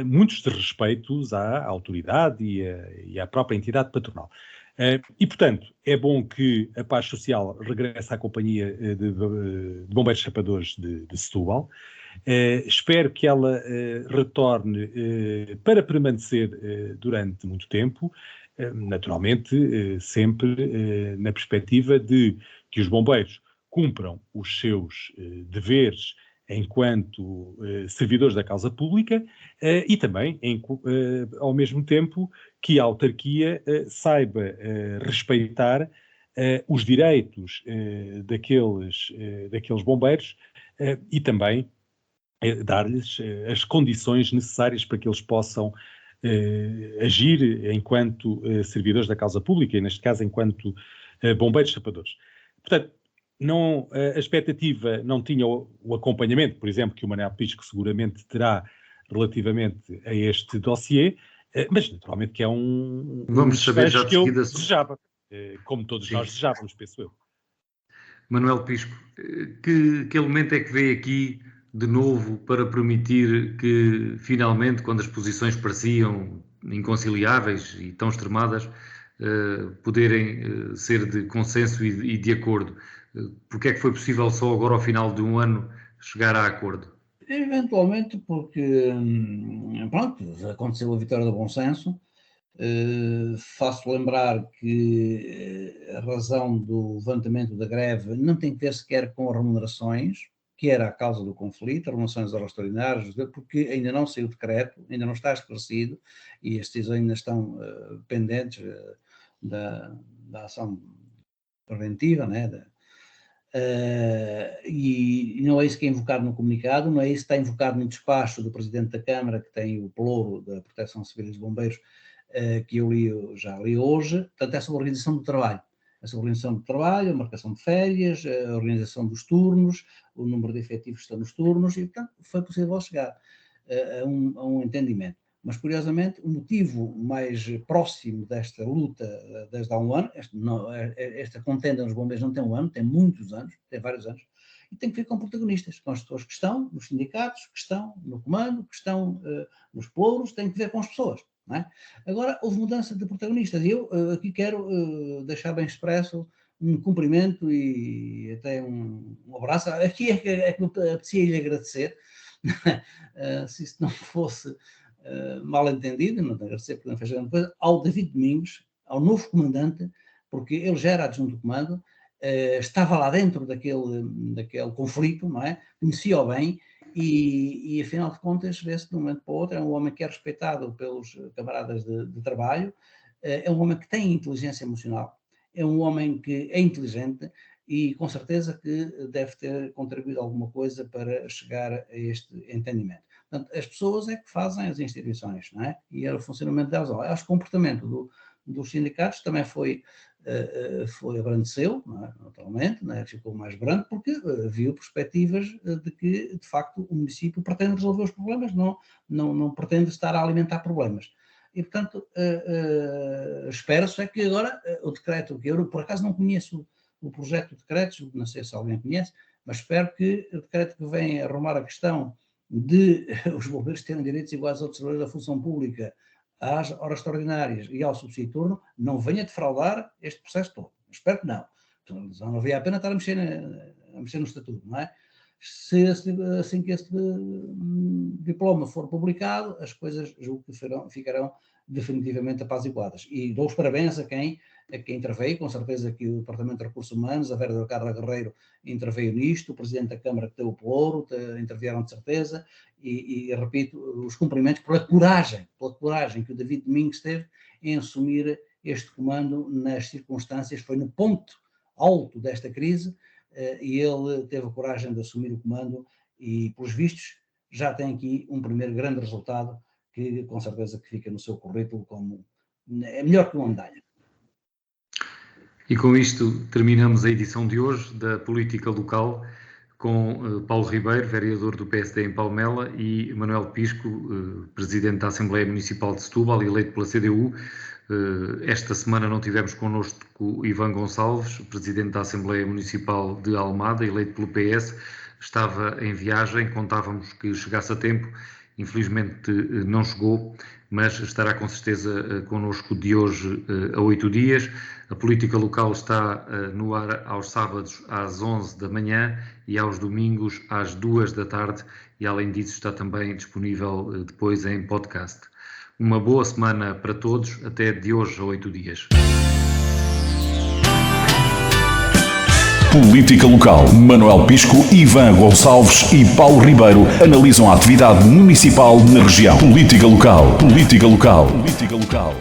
muitos desrespeitos à autoridade e à própria entidade patronal. E, portanto, é bom que a paz social regresse à companhia de bombeiros sapadores de Setúbal. Espero que ela retorne para permanecer durante muito tempo, naturalmente sempre na perspectiva de que os bombeiros cumpram os seus deveres enquanto servidores da causa pública e também, ao mesmo tempo, que a autarquia saiba respeitar os direitos daqueles bombeiros e também dar-lhes as condições necessárias para que eles possam agir enquanto servidores da causa pública e, neste caso, enquanto bombeiros sapadores. Portanto, a expectativa não tinha o acompanhamento, por exemplo, que o Manuel Pisco seguramente terá relativamente a este dossiê, mas naturalmente que é Vamos saber já de que eu seguida. desejava, como todos nós desejávamos, penso eu. Manuel Pisco, que elemento é que vê aqui de novo para permitir que, finalmente, quando as posições pareciam inconciliáveis e tão extremadas, poderem ser de consenso e de acordo? Porque é que foi possível só agora, ao final de um ano, chegar a acordo? Eventualmente porque, pronto, aconteceu a vitória do bom senso. Faço lembrar que a razão do levantamento da greve não tem que ver sequer com remunerações, que era a causa do conflito, as relações extraordinárias, porque ainda não saiu o decreto, ainda não está esclarecido e as decisões ainda estão pendentes da ação preventiva, né? E não é isso que é invocado no comunicado, não é isso que está invocado no despacho do Presidente da Câmara, que tem o pelouro da Proteção Civil e dos Bombeiros, que eu já li hoje. Portanto, é sobre a organização do trabalho. É sobre a organização do trabalho, a marcação de férias, a organização dos turnos, o número de efetivos que estão nos turnos, e, portanto, foi possível chegar a um entendimento. Mas, curiosamente, o motivo mais próximo desta luta desde há um ano, esta contenda nos bombeiros não tem um ano, tem muitos anos, tem vários anos, e tem que ver com protagonistas, com as pessoas que estão nos sindicatos, que estão no comando, que estão nos pelouros, tem que ver com as pessoas. Não é? Agora, houve mudança de protagonistas, e eu aqui quero deixar bem expresso um cumprimento e até um abraço. Aqui é que me apetecia lhe agradecer, se isso não fosse mal entendido, não tenho a agradecer porque não fez grande coisa, ao David Domingos, ao novo comandante, porque ele já era adjunto do comando, estava lá dentro daquele conflito, não é? Conhecia-o bem e afinal de contas, vê-se de um momento para o outro, é um homem que é respeitado pelos camaradas de trabalho, é um homem que tem inteligência emocional, é um homem que é inteligente e com certeza que deve ter contribuído alguma coisa para chegar a este entendimento. Portanto, as pessoas é que fazem as instituições, não é? E é o funcionamento delas. Acho que o comportamento dos sindicatos também abrandeceu, não é? Naturalmente, não é? Ficou mais brando, porque viu perspectivas de que, de facto, o município pretende resolver os problemas, não pretende estar a alimentar problemas. E, portanto, espera-se que agora o decreto, que eu por acaso não conheço o projeto de decretos, não sei se alguém conhece, mas espero que o decreto que vem arrumar a questão de os bombeiros terem direitos iguais aos outros trabalhadores da função pública, às horas extraordinárias e ao subsídio turno, não venha defraudar este processo todo. Espero que não. Não havia a pena estar a mexer no estatuto, não é? Assim que este diploma for publicado, as coisas julgo que ficarão definitivamente apaziguadas. E dou os parabéns a quem interveio, com certeza que o Departamento de Recursos Humanos, a Vera do Carla Guerreiro interveio nisto, o Presidente da Câmara que deu o pelouro, intervieram de certeza, e repito, os cumprimentos pela coragem que o David Domingos teve em assumir este comando nas circunstâncias, foi no ponto alto desta crise, e ele teve a coragem de assumir o comando e, pelos vistos, já tem aqui um primeiro grande resultado que, com certeza, que fica no seu currículo como é melhor que uma medalha. E com isto terminamos a edição de hoje da Política Local com Paulo Ribeiro, vereador do PSD em Palmela, e Manuel Pisco, presidente da Assembleia Municipal de Setúbal, eleito pela CDU. Esta semana não tivemos connosco Ivan Gonçalves, presidente da Assembleia Municipal de Almada, eleito pelo PS. Estava em viagem, contávamos que chegasse a tempo, infelizmente não chegou, mas estará com certeza connosco de hoje a 8 dias. A Política Local está no ar aos sábados às 11 da manhã e aos domingos às 2 da tarde, e além disso está também disponível depois em podcast. Uma boa semana para todos, até de hoje a 8 dias. Política Local. Manuel Pisco, Ivan Gonçalves e Paulo Ribeiro analisam a atividade municipal na região. Política Local. Política Local. Política Local.